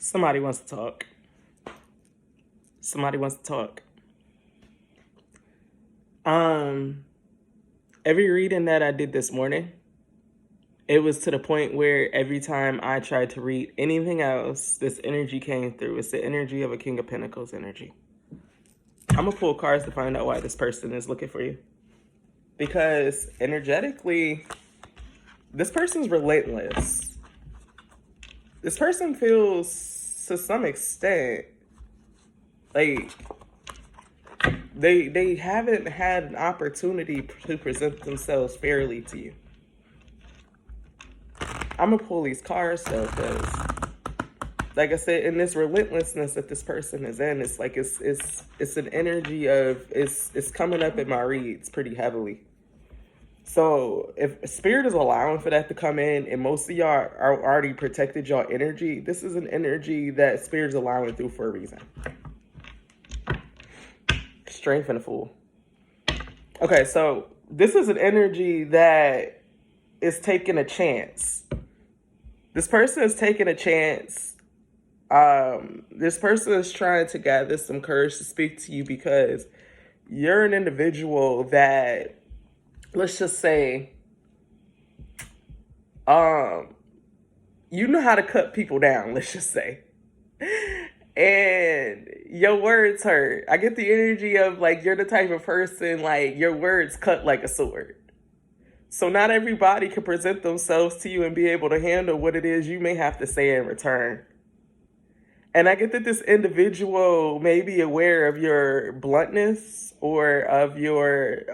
Somebody wants to talk. Somebody wants to talk. Every reading that I did this morning, it was to the point where every time I tried to read anything else, this energy came through. It's the energy of a King of Pentacles energy. I'm going to pull cards to find out why this person is looking for you. Because energetically, this person's relentless. This person feels, to some extent, like they haven't had an opportunity to present themselves fairly to you. I'm going to pull these cards, though, because, like I said, in this relentlessness that this person is in, it's like it's an energy of, it's coming up in my reads pretty heavily. So if Spirit is allowing for that to come in, and most of y'all are already protected y'all energy, this is an energy that Spirit is allowing through for a reason. Strength and a Fool. Okay, so this is an energy that is taking a chance. This person is taking a chance. This person is trying to gather some courage to speak to you because you're an individual that, let's just say, you know how to cut people down, let's just say. And your words hurt. I get the energy of, like, you're the type of person, like, your words cut like a sword. So not everybody can present themselves to you and be able to handle what it is you may have to say in return. And I get that this individual may be aware of your bluntness or of your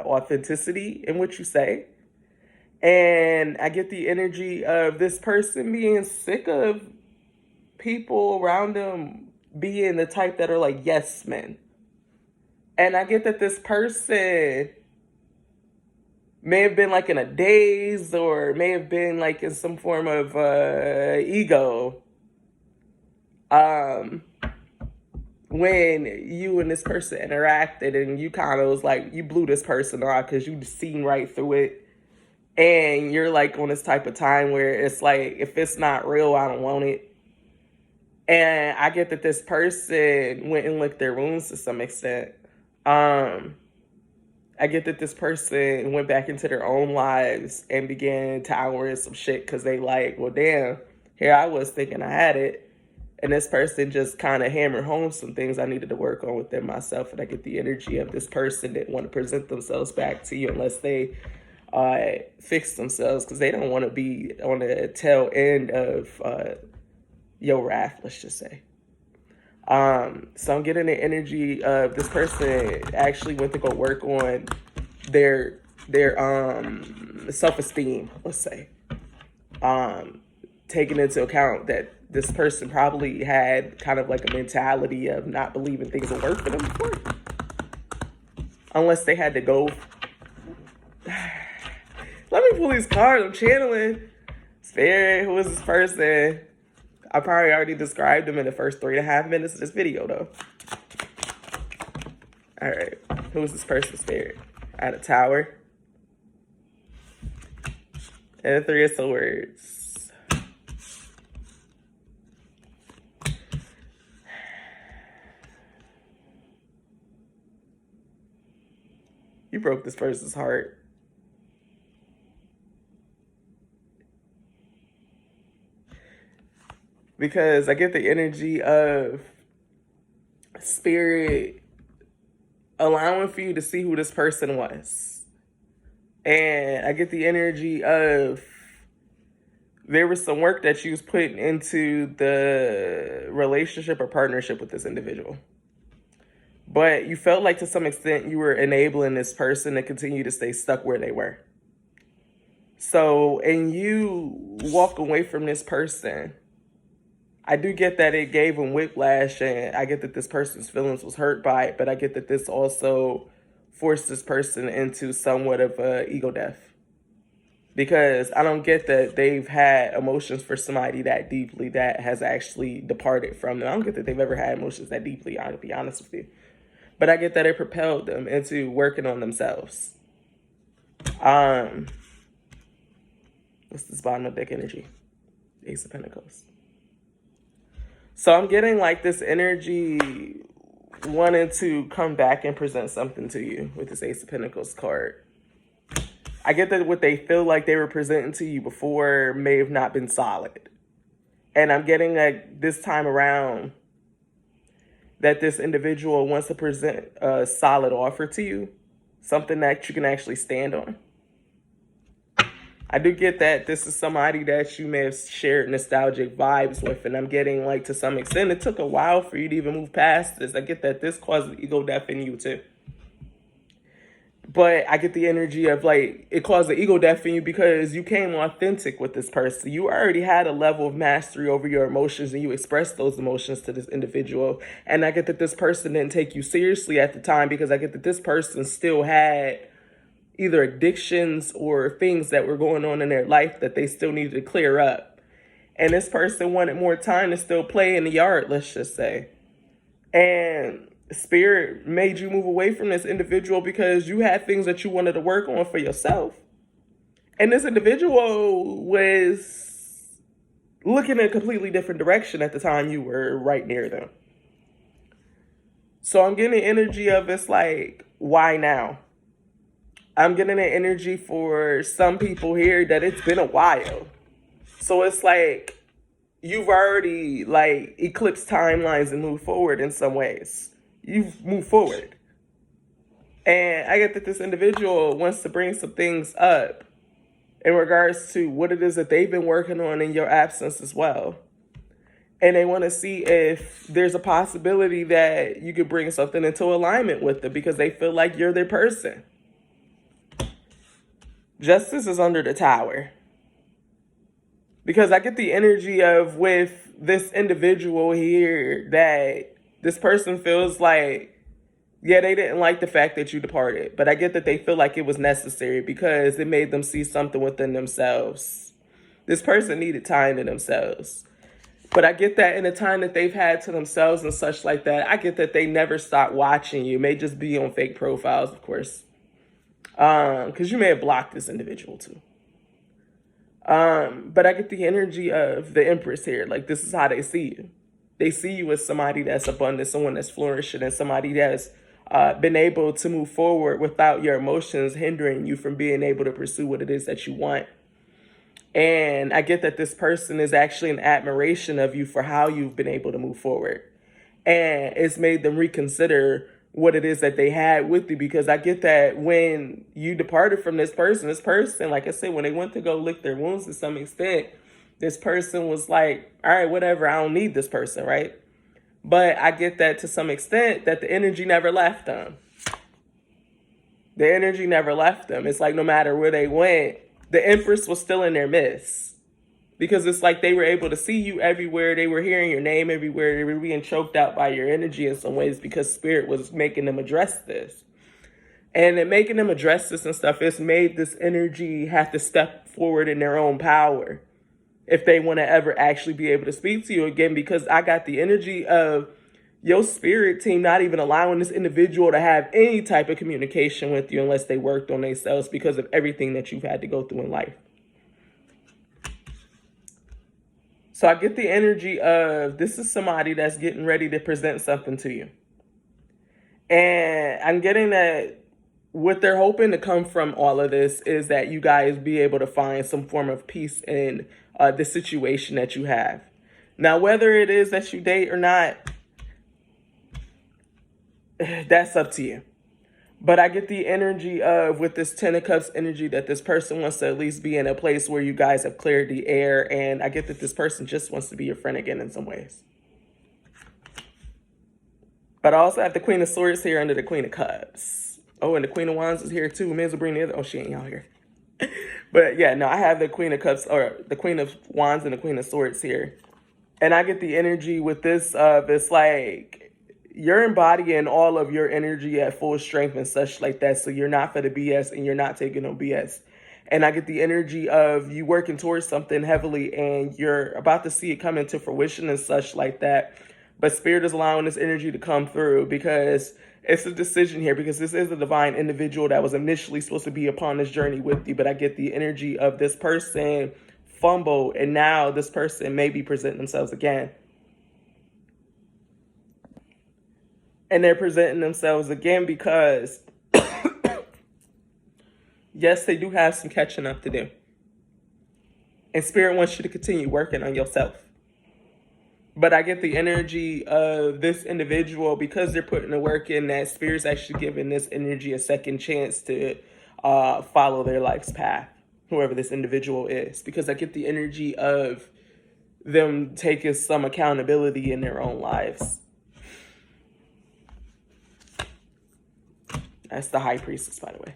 authenticity in what you say. And I get the energy of this person being sick of people around them being the type that are like yes men. And I get that this person may have been like in a daze or may have been like in some form of ego when you and this person interacted, and you kind of was like, you blew this person off because you seen right through it. And you're like on this type of time where it's like, if it's not real, I don't want it. And I get that this person went and licked their wounds to some extent. I get that this person went back into their own lives and began towering some shit because they like, well, damn, here I was thinking I had it. And this person just kind of hammered home some things I needed to work on within myself. And I get the energy of this person that want to present themselves back to you unless they fix themselves, because they don't want to be on the tail end of your wrath, let's just say. So I'm getting the energy of this person actually went to go work on their self-esteem, let's say. Taking into account that this person probably had kind of like a mentality of not believing things will work for them before. Unless they had to go. Let me pull these cards. I'm channeling. Spirit, who is this person? I probably already described them in the first 3.5 minutes of this video, though. All right. Who is this person, Spirit? I had a Tower. And a 3 of Swords. You broke this person's heart. Because I get the energy of Spirit allowing for you to see who this person was. And I get the energy of there was some work that you was putting into the relationship or partnership with this individual. But you felt like to some extent you were enabling this person to continue to stay stuck where they were. So, and you walk away from this person, I do get that it gave him whiplash, and I get that this person's feelings was hurt by it, but I get that this also forced this person into somewhat of a ego death. Because I don't get that they've had emotions for somebody that deeply that has actually departed from them. I don't get that they've ever had emotions that deeply, to be honest with you. But I get that it propelled them into working on themselves. What's this bottom of deck energy? Ace of Pentacles. So I'm getting like this energy wanting to come back and present something to you with this Ace of Pentacles card. I get that what they feel like they were presenting to you before may have not been solid. And I'm getting that this time around that this individual wants to present a solid offer to you, something that you can actually stand on. I do get that this is somebody that you may have shared nostalgic vibes with, and I'm getting like to some extent it took a while for you to even move past this. I get that this caused ego death in you too. But I get the energy of like it caused the ego death in you because you came authentic with this person. You already had a level of mastery over your emotions and you expressed those emotions to this individual. And I get that this person didn't take you seriously at the time because I get that this person still had either addictions or things that were going on in their life that they still needed to clear up. And this person wanted more time to still play in the yard, let's just say. And Spirit made you move away from this individual because you had things that you wanted to work on for yourself. And this individual was looking in a completely different direction at the time you were right near them. So I'm getting the energy of it's like, why now? I'm getting an energy for some people here that it's been a while. So it's like you've already like eclipsed timelines and moved forward in some ways. You've moved forward. And I get that this individual wants to bring some things up in regards to what it is that they've been working on in your absence as well. And they want to see if there's a possibility that you could bring something into alignment with them because they feel like you're their person. Justice is under the Tower. Because I get the energy of with this individual here that this person feels like, yeah, they didn't like the fact that you departed. But I get that they feel like it was necessary because it made them see something within themselves. This person needed time to themselves. But I get that in the time that they've had to themselves and such like that, I get that they never stopped watching you. It may just be on fake profiles, of course. Because you may have blocked this individual too. But I get the energy of the Empress here. Like, this is how they see you. They see you as somebody that's abundant, someone that's flourishing, and somebody that's been able to move forward without your emotions hindering you from being able to pursue what it is that you want. And I get that this person is actually an admiration of you for how you've been able to move forward. And it's made them reconsider what it is that they had with you, because I get that when you departed from this person, like I said, when they went to go lick their wounds to some extent, this person was like, all right, whatever, I don't need this person, right? But I get that to some extent that the energy never left them. The energy never left them. It's like no matter where they went, the Empress was still in their midst. Because it's like they were able to see you everywhere. They were hearing your name everywhere. They were being choked out by your energy in some ways because Spirit was making them address this. And in making them address this and stuff, it's made this energy have to step forward in their own power if they want to ever actually be able to speak to you again. Because I got the energy of your spirit team not even allowing this individual to have any type of communication with you unless they worked on themselves because of everything that you've had to go through in life. So I get the energy of this is somebody that's getting ready to present something to you. And I'm getting that what they're hoping to come from all of this is that you guys be able to find some form of peace in the situation that you have. Now, whether it is that you date or not, that's up to you. But I get the energy of, with this Ten of Cups energy, that this person wants to at least be in a place where you guys have cleared the air. And I get that this person just wants to be your friend again in some ways. But I also have the Queen of Swords here under the Queen of Cups. Oh, and the Queen of Wands is here too. May as well bring the other. Oh, she ain't out here. But yeah, no, I have the Queen of Cups, or the Queen of Wands and the Queen of Swords here. And I get the energy with this of, it's like, you're embodying all of your energy at full strength and such like that. So you're not for the BS and you're not taking no BS. And I get the energy of you working towards something heavily and you're about to see it come into fruition and such like that. But Spirit is allowing this energy to come through because it's a decision here, because this is a divine individual that was initially supposed to be upon this journey with you. But I get the energy of this person fumbled and now this person may be presenting themselves again. And they're presenting themselves again because, yes, they do have some catching up to do. And Spirit wants you to continue working on yourself. But I get the energy of this individual, because they're putting the work in, that Spirit's actually giving this energy a second chance to follow their life's path, whoever this individual is. Because I get the energy of them taking some accountability in their own lives. That's the High Priestess, by the way.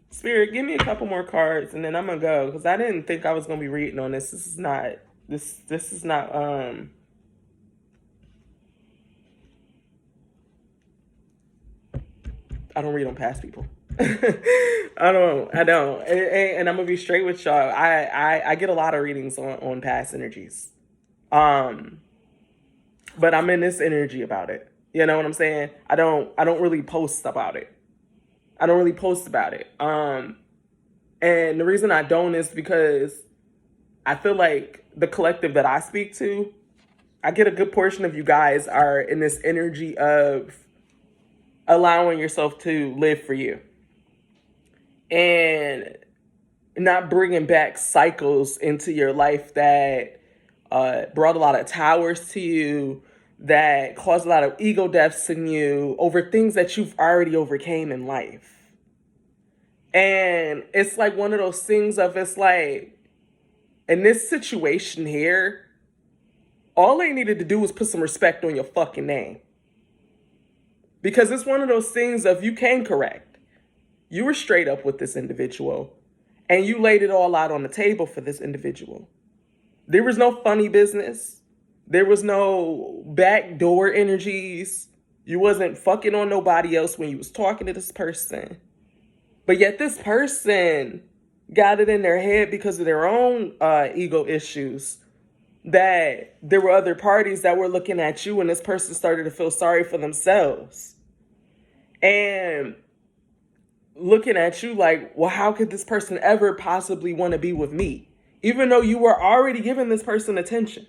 Spirit, give me a couple more cards and then I'm gonna go, because I didn't think I was gonna be reading on this. This is not I don't read on past people. I don't. And I'm gonna be straight with y'all. I get a lot of readings on past energies. But I'm in this energy about it. You know what I'm saying? I don't really post about it. And the reason I don't is because I feel like the collective that I speak to, I get a good portion of you guys are in this energy of allowing yourself to live for you and not bringing back cycles into your life that brought a lot of towers to you, that caused a lot of ego deaths in you over things that you've already overcame in life. And it's like one of those things of, it's like, in this situation here, all they needed to do was put some respect on your fucking name. Because it's one of those things of, you came correct. You were straight up with this individual and you laid it all out on the table for this individual. There was no funny business. There was no backdoor energies. You wasn't fucking on nobody else when you was talking to this person. But yet this person got it in their head because of their own ego issues that there were other parties that were looking at you, and this person started to feel sorry for themselves. And looking at you like, well, how could this person ever possibly want to be with me? Even though you were already giving this person attention.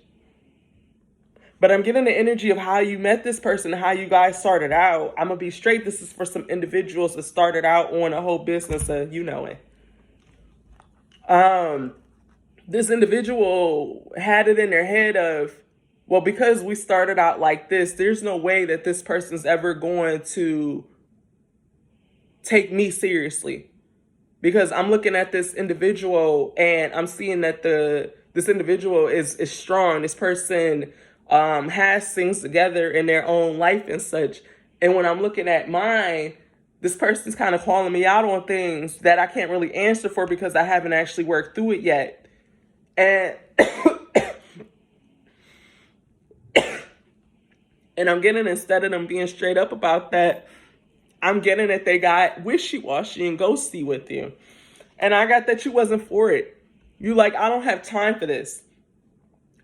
But I'm getting the energy of how you met this person, how you guys started out. I'm going to be straight. This is for some individuals that started out on a whole business of, you know it. This individual had it in their head of, well, because we started out like this, there's no way that this person's ever going to take me seriously. Because I'm looking at this individual and I'm seeing that this individual is strong. This person has things together in their own life and such. And when I'm looking at mine, this person's kind of calling me out on things that I can't really answer for because I haven't actually worked through it yet. And and I'm getting, instead of them being straight up about that, I'm getting that they got wishy-washy and ghosty with you. And I got that you wasn't for it. You like, I don't have time for this.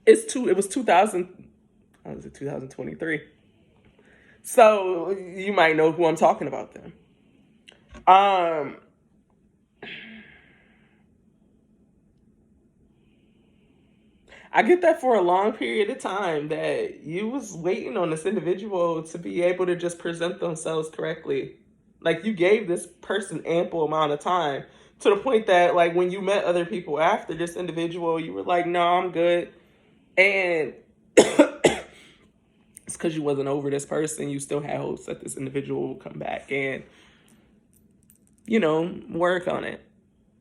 It was 2023. So you might know who I'm talking about then. I get that for a long period of time that you was waiting on this individual to be able to just present themselves correctly. Like, you gave this person ample amount of time to the point that, like, when you met other people after this individual, you were like, no, I'm good. And it's because you wasn't over this person. You still had hopes that this individual will come back and, you know, work on it.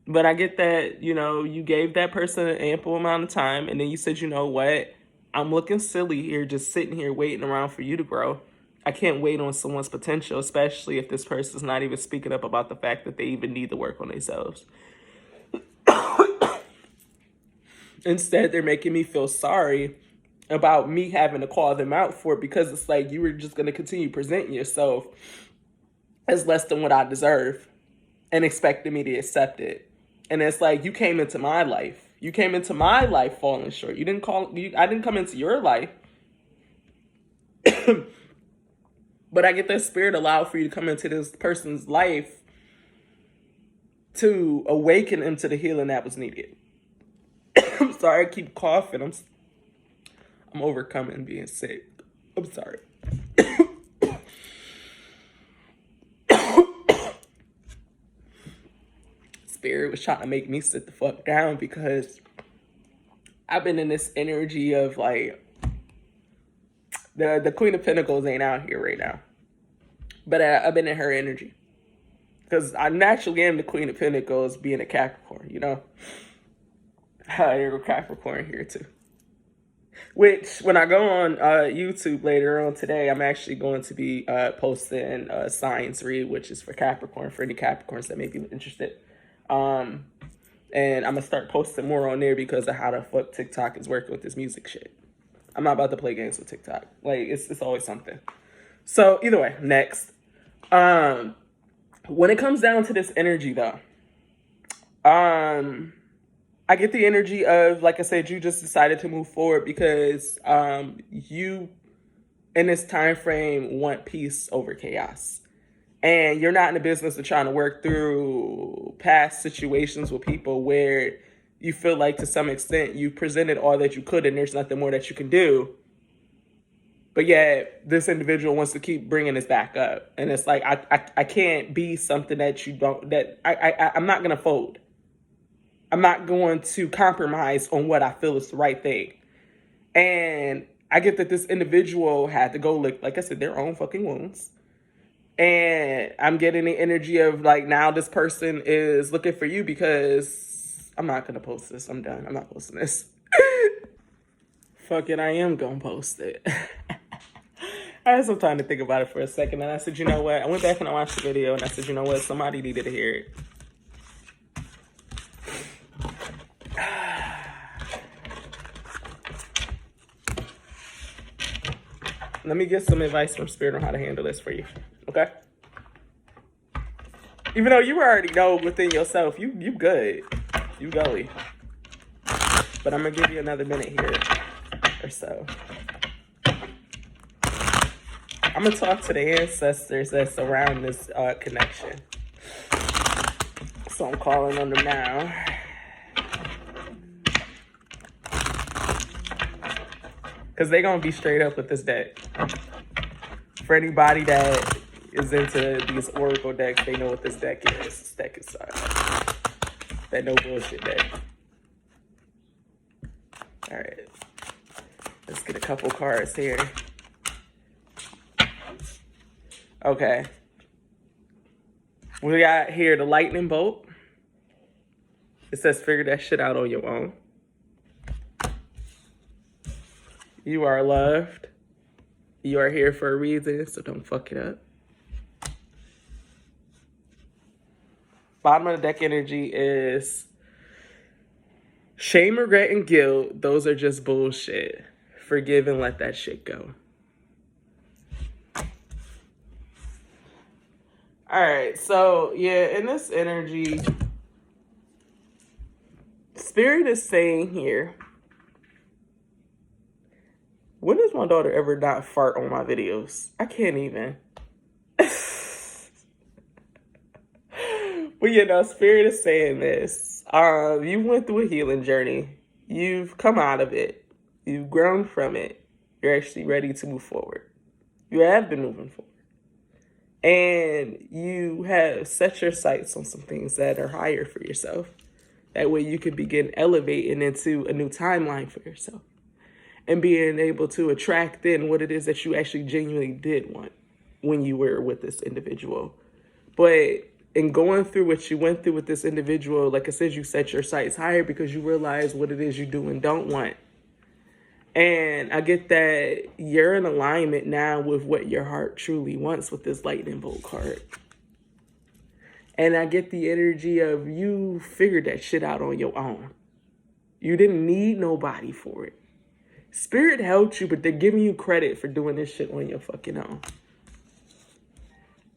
But I get that, you know, you gave that person an ample amount of time. And then you said, you know what? I'm looking silly here, just sitting here waiting around for you to grow. I can't wait on someone's potential, especially if this person's not even speaking up about the fact that they even need to work on themselves. Instead, they're making me feel sorry about me having to call them out for it, because it's like you were just going to continue presenting yourself as less than what I deserve and expecting me to accept it. And it's like, you came into my life. You came into my life falling short. I didn't come into your life. But I get that Spirit allowed for you to come into this person's life to awaken them to the healing that was needed. I'm sorry, I keep coughing. I'm overcoming being sick. I'm sorry. Spirit was trying to make me sit the fuck down because I've been in this energy of like, the Queen of Pentacles ain't out here right now. But I've been in her energy. Because I naturally am the Queen of Pentacles being a Capricorn, you know? There's a Capricorn here too. Which, when I go on YouTube later on today, I'm actually going to be posting a science read, which is for Capricorn, for any Capricorns that may be interested. And I'm going to start posting more on there because of how the fuck TikTok is working with this music shit. I'm not about to play games with TikTok. Like, it's always something. So, either way, next. When it comes down to this energy, though, I get the energy of, like I said, you just decided to move forward because you, in this time frame, want peace over chaos. And you're not in the business of trying to work through past situations with people where you feel like, to some extent, you presented all that you could and there's nothing more that you can do. But yet, this individual wants to keep bringing this back up. And it's like, I can't be something that you don't, that I'm not going to fold. I'm not going to compromise on what I feel is the right thing. And I get that this individual had to go lick, like I said, their own fucking wounds. And I'm getting the energy of like, now this person is looking for you because I'm not going to post this. I'm done. I'm not posting this. Fuck it, I am going to post it. I had some time to think about it for a second. And I said, you know what? I went back and I watched the video and I said, you know what? Somebody needed to hear it. Let me get some advice from Spirit on how to handle this for you, okay? Even though you already know within yourself, you good, you gully. But I'm gonna give you another minute here or so. I'm gonna talk to the ancestors that surround this connection. So I'm calling on them now. Because they're going to be straight up with this deck. For anybody that is into these oracle decks, they know what this deck is. This deck is that no bullshit deck. All right. Let's get a couple cards here. Okay. We got here the lightning bolt. It says figure that shit out on your own. You are loved. You are here for a reason, so don't fuck it up. Bottom of the deck energy is shame, regret, and guilt. Those are just bullshit. Forgive and let that shit go. All right, so yeah, in this energy, Spirit is saying here, when does my daughter ever not fart on my videos? I can't even. But you know, Spirit is saying this. You went through a healing journey. You've come out of it. You've grown from it. You're actually ready to move forward. You have been moving forward. And you have set your sights on some things that are higher for yourself. That way you can begin elevating into a new timeline for yourself. And being able to attract in what it is that you actually genuinely did want when you were with this individual. But in going through what you went through with this individual, like I said, you set your sights higher because you realize what it is you do and don't want. And I get that you're in alignment now with what your heart truly wants with this lightning bolt card. And I get the energy of you figured that shit out on your own. You didn't need nobody for it. Spirit helped you, but they're giving you credit for doing this shit on your fucking own.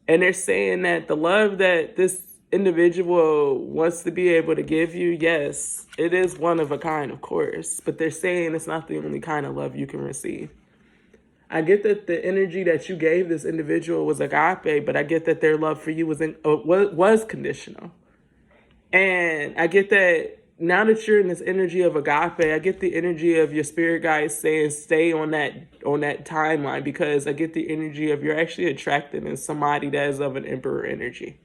And they're saying that the love that this individual wants to be able to give you, yes, it is one of a kind, of course. But they're saying it's not the only kind of love you can receive. I get that the energy that you gave this individual was agape, but I get that their love for you was conditional. And I get that now that you're in this energy of agape, I get the energy of your spirit guides saying stay on that timeline, because I get the energy of you're actually attracting in somebody that is of an emperor energy.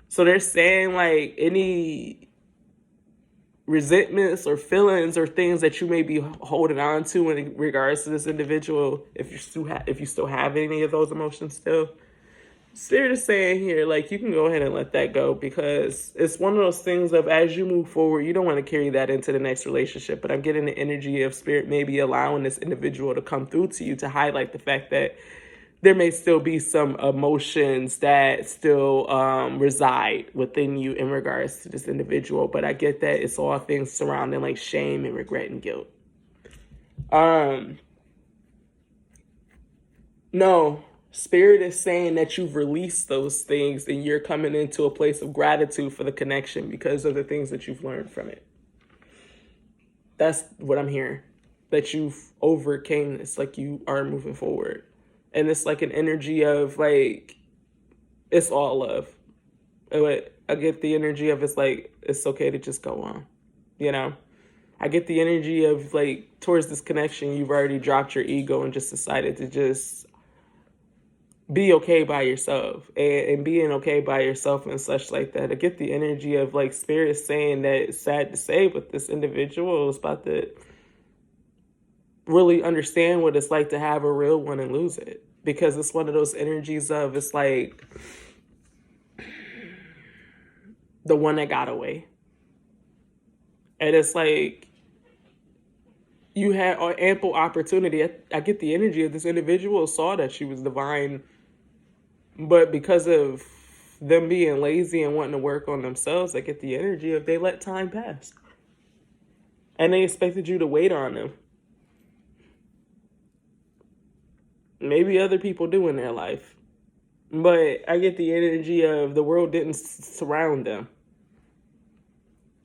So they're saying like any resentments or feelings or things that you may be holding on to in regards to this individual, if you still have any of those emotions still, Spirit is saying here, like, you can go ahead and let that go, because it's one of those things of, as you move forward, you don't want to carry that into the next relationship. But I'm getting the energy of Spirit maybe allowing this individual to come through to you to highlight the fact that there may still be some emotions that still reside within you in regards to this individual. But I get that it's all things surrounding like shame and regret and guilt. No, Spirit is saying that you've released those things and you're coming into a place of gratitude for the connection because of the things that you've learned from it. That's what I'm hearing. That you've overcame this, like you are moving forward. And it's like an energy of like, it's all love. I get the energy of it's like, it's okay to just go on, you know? I get the energy of like, towards this connection, you've already dropped your ego and just decided to just be okay by yourself, and being okay by yourself and such like that. I get the energy of like Spirit saying that it's sad to say, but this individual is about to really understand what it's like to have a real one and lose it. Because it's one of those energies of, it's like the one that got away. And it's like you had ample opportunity. I get the energy of this individual saw that she was divine, but because of them being lazy and wanting to work on themselves, I get the energy of they let time pass. And they expected you to wait on them. Maybe other people do in their life. But I get the energy of the world didn't surround them.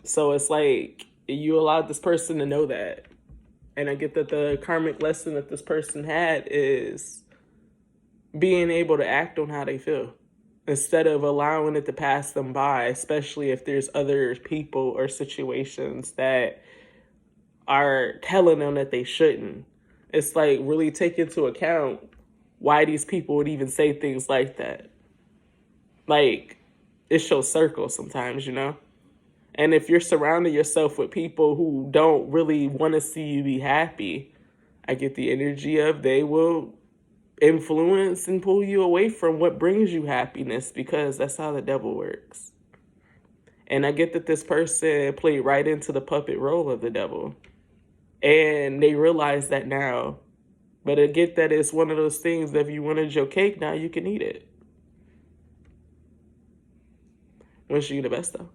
So it's like you allowed this person to know that. And I get that the karmic lesson that this person had is being able to act on how they feel instead of allowing it to pass them by, especially if there's other people or situations that are telling them that they shouldn't. It's like really take into account why these people would even say things like that. Like, it shows circles sometimes, you know? And if you're surrounding yourself with people who don't really want to see you be happy, I get the energy of they will influence and pull you away from what brings you happiness, because that's how the devil works. And I get that this person played right into the puppet role of the devil. And they realize that now. But I get that it's one of those things that if you wanted your cake, now you can eat it. Wish you the best, though.